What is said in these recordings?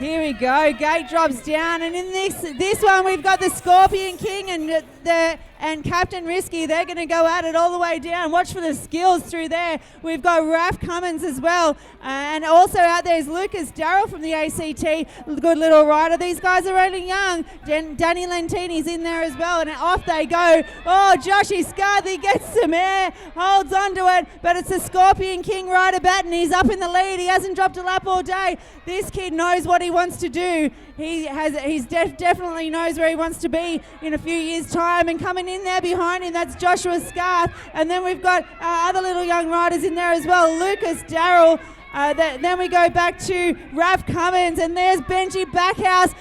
Here we go. Gate drops down, and in this one we've got the Scorpion King and Captain Risky. They're going to go at it all the way down. Watch for the skills through there. We've got Raph Cummins as well, and also out there is Lucas Darrell from the ACT. Good little rider. These guys are only young. Danny Lentini's in there as well, and off they go. Oh, Joshy Scarthy gets some air, holds onto it, but it's the Scorpion King rider Batten. He's up in the lead. He hasn't dropped a lap all day. This kid knows what he wants to do. He definitely knows where he wants to be in a few years' time. And coming in there behind him, that's Joshua Scarth. And then we've got other little young riders in there as well. Lucas Darrell. Then we go back to Raph Cummins, and there's Benji Backhouse.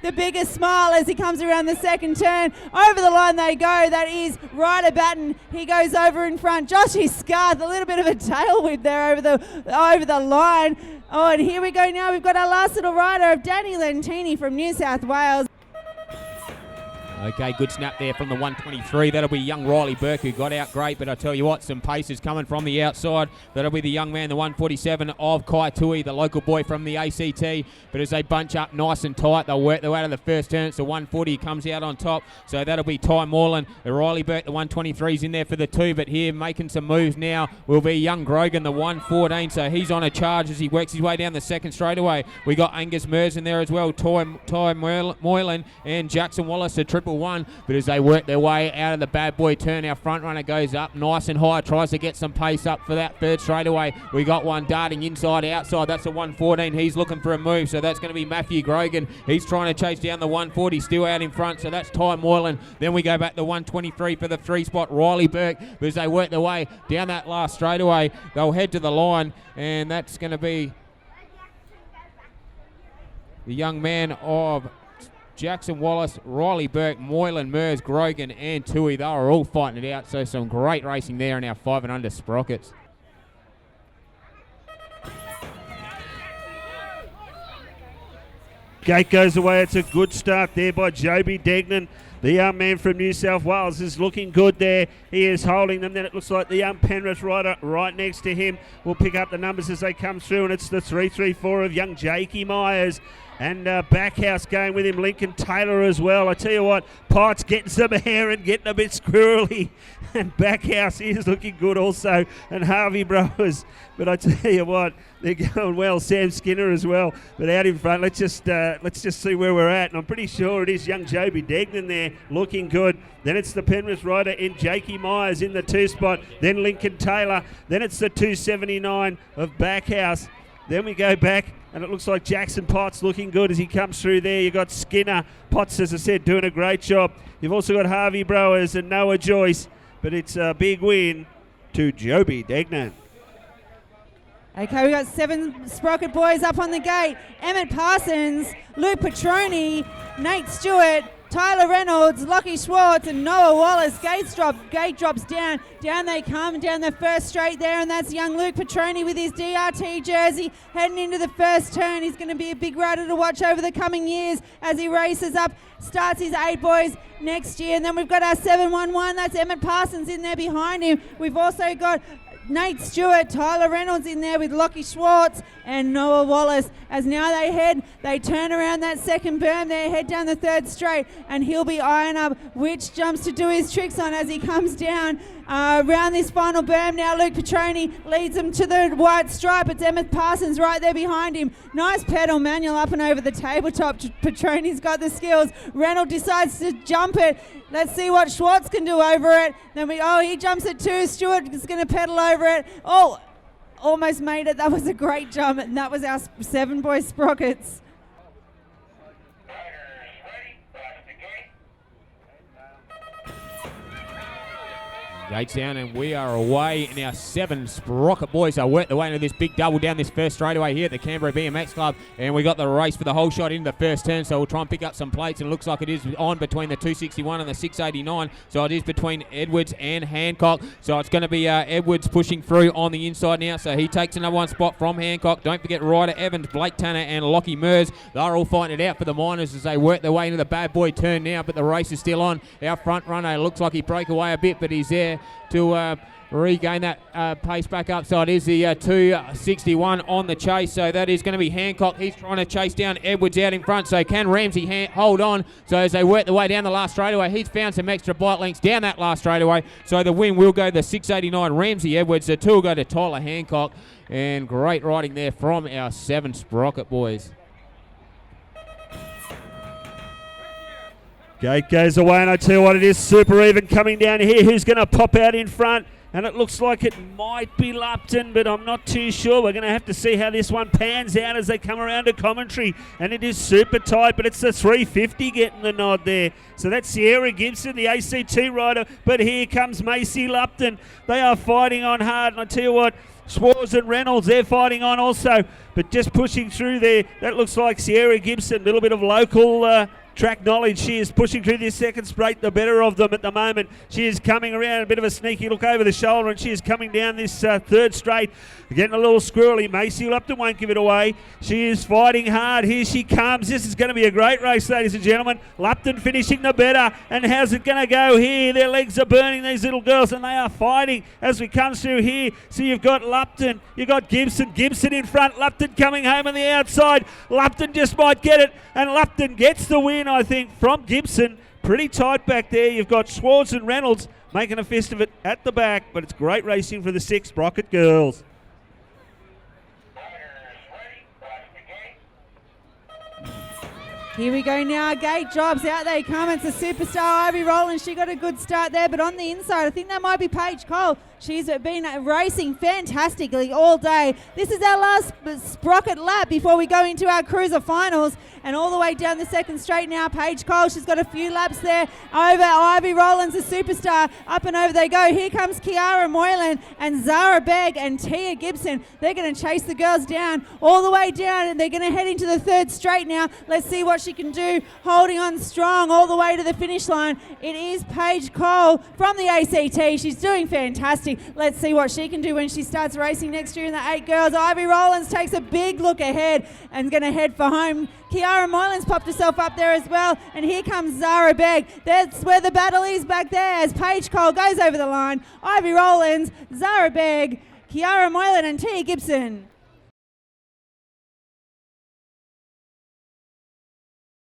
The biggest smile as he comes around the second turn. Over the line they go. That is Ryder Batten. He goes over in front. Joshy Scarth, a little bit of a tail whip there over the line. Oh, and here we go now. We've got our last little rider of Danny Lentini from New South Wales. Okay, good snap there from the 123. That'll be young Riley Burke, who got out great, but I tell you what, some paces coming from the outside. That'll be the young man, the 147 of Kaitui, the local boy from the ACT. But as they bunch up nice and tight, they'll work their way to the first turn. It's the 140 comes out on top. So that'll be Ty Moreland. The Riley Burke, the 123's in there for the 2, but here making some moves now will be young Grogan, the 114. So he's on a charge as he works his way down the second straightaway. We got Angus Mers in there as well, Ty Moylan and Jackson Wallace, a triple 1, but as they work their way out of the bad boy turn, our front runner goes up nice and high, tries to get some pace up for that third straightaway. We got one darting inside outside. That's a 114. He's looking for a move, so that's going to be Matthew Grogan. He's trying to chase down the 140, still out in front, so that's Ty Moylan. Then we go back to 123 for the 3 spot, Riley Burke. But as they work their way down that last straightaway, they'll head to the line, and that's going to be the young man of Jackson Wallace, Riley Burke, Moylan, Mers, Grogan and Tui. They are all fighting it out, so some great racing there in our 5 and under Sprockets. Gate goes away. It's a good start there by Joby Degnan. The young man from New South Wales is looking good there. He is holding them. Then it looks like the young Penrith rider right next to him will pick up the numbers as they come through, and it's the 334 of young Jakey Myers. And Backhouse going with him, Lincoln Taylor as well. I tell you what, Pite's getting some hair and getting a bit squirrely. And Backhouse is looking good also. And Harvey Brothers. But I tell you what, they're going well. Sam Skinner as well. But out in front, let's just see where we're at. And I'm pretty sure it is young Joby Degnan there looking good. Then it's the Penrith rider in Jakey Myers in the 2 spot. Then Lincoln Taylor. Then it's the 279 of Backhouse. Then we go back, and it looks like Jackson Potts looking good as he comes through there. You've got Skinner. Potts, as I said, doing a great job. You've also got Harvey Browers and Noah Joyce, but it's a big win to Joby Degnan. Okay, we got 7 Sprocket boys up on the gate. Emmett Parsons, Luke Petroni, Nate Stewart, Tyler Reynolds, Lockie Schwartz and Noah Wallace. Gate drops down. Down they come, down the first straight there, and that's young Luke Petroni with his DRT jersey heading into the first turn. He's going to be a big rider to watch over the coming years as he races up, starts his 8 boys next year. And then we've got our 711, that's Emmett Parsons in there behind him. We've also got Nate Stewart, Tyler Reynolds in there with Lockie Schwartz and Noah Wallace. As now they turn around that second berm, they head down the third straight, and he'll be eyeing up which jumps to do his tricks on as he comes down around this final berm. Now Luke Petroni leads him to the white stripe. It's Emmett Parsons right there behind him. Nice pedal manual up and over the tabletop. Petroni's got the skills. Reynolds decides to jump it. Let's see what Schwartz can do over it. Then he jumps it too. Stewart is going to pedal over it. Oh, almost made it. That was a great jump, and that was our 7 boy Sprockets. Gates down, and we are away in our 7 Sprocket boys. They work their way into this big double down this first straightaway here at the Canberra BMX Club, and we got the race for the whole shot into the first turn, so we'll try and pick up some plates, and it looks like it is on between the 261 and the 689, so it is between Edwards and Hancock, so it's going to be Edwards pushing through on the inside now, so he takes another 1 spot from Hancock. Don't forget Ryder Evans, Blake Tanner and Lockie Mers. They're all fighting it out for the Miners as they work their way into the bad boy turn now, but the race is still on. Our front runner looks like he broke away a bit, but he's there. there to regain that pace back up. So it is the 261 on the chase. So that is going to be Hancock. He's trying to chase down Edwards out in front. So can Ramsey hold on? So as they work their way down the last straightaway, he's found some extra bike lengths down that last straightaway. So the win will go to 689 Ramsey Edwards. The 2 will go to Tyler Hancock. And great riding there from our 7 Sprocket boys. Gate goes away, and I tell you what, it is super even coming down here. Who's going to pop out in front? And it looks like it might be Lupton, but I'm not too sure. We're going to have to see how this one pans out as they come around to commentary. And it is super tight, but it's the 350 getting the nod there. So that's Sierra Gibson, the ACT rider. But here comes Macy Lupton. They are fighting on hard. And I tell you what, Schwartz and Reynolds, they're fighting on also. But just pushing through there, that looks like Sierra Gibson. A little bit of local track knowledge. She is pushing through this second straight, the better of them at the moment. She is coming around, a bit of a sneaky look over the shoulder, and she is coming down this third straight, getting a little squirrely. Macy Lupton won't give it away. She is fighting hard. Here she comes. This is going to be a great race, ladies and gentlemen. Lupton finishing the better, and how's it going to go here? Their legs are burning, these little girls, and they are fighting as we come through here. So you've got Lupton, you've got Gibson in front, Lupton coming home on the outside. Lupton just might get it, and Lupton gets the win, I think, from Gibson. Pretty tight back there. You've got Schwartz and Reynolds making a fist of it at the back, but it's great racing for the 6 Sprocket girls. Here we go now. Gate drops. Out they come. It's a superstar, Ivy Rowland. She got a good start there, but on the inside, I think that might be Paige Cole. She's been racing fantastically all day. This is our last Sprocket lap before we go into our cruiser finals. And all the way down the second straight now, Paige Cole, she's got a few laps there. Over, Ivy Rowland's a superstar. Up and over they go. Here comes Kiara Moylan and Zara Begg and Tia Gibson. They're going to chase the girls down all the way down, and they're going to head into the third straight now. Let's see what she can do, holding on strong all the way to the finish line. It is Paige Cole from the ACT. She's doing fantastic. Let's see what she can do when she starts racing next year in the 8 girls. Ivy Rowlands takes a big look ahead and going to head for home. Kiara Moylan's popped herself up there as well. And here comes Zara Begg. That's where the battle is back there as Paige Cole goes over the line. Ivy Rowlands, Zara Begg, Kiara Moylan and Tia Gibson.